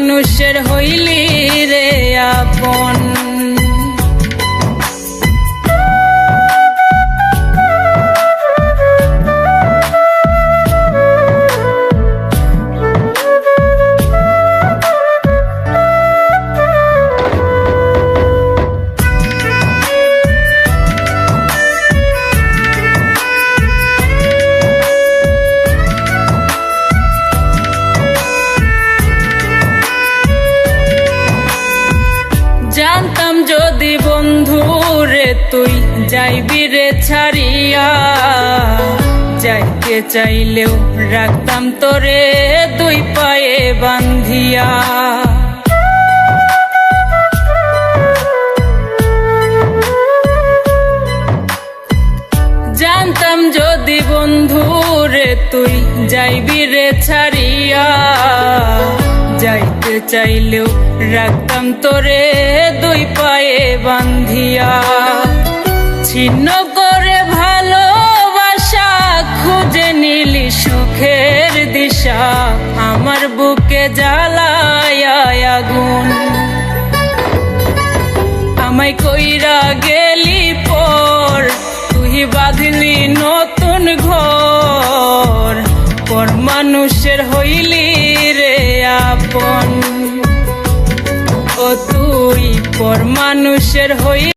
মানুষের হইলি রে আপন। জানতাম যদি বন্ধু রে তুই যাইবি রে ছাড়িয়া, যাইতে চাইলেও রাখতাম তোরে দুই পায়ে বান্ধিয়া। জানতাম যদি বন্ধু রে তুই যাইবি রে ছাড়িয়া, যাইতে চাইলেও রাখতাম তোরে দুই পায়ে বান্ধিয়া। ছিন্ন করে ভালোবাসা খুঁজে নিলি সুখের দিশা, আমার বুকে জ্বালায় আগুন। আমায় কইরা গেলি পর তুই বাঁধলি নতুন ঘর, পর মানুষের হইলি রে আপন। ও তুই পর মানুষের হইলি।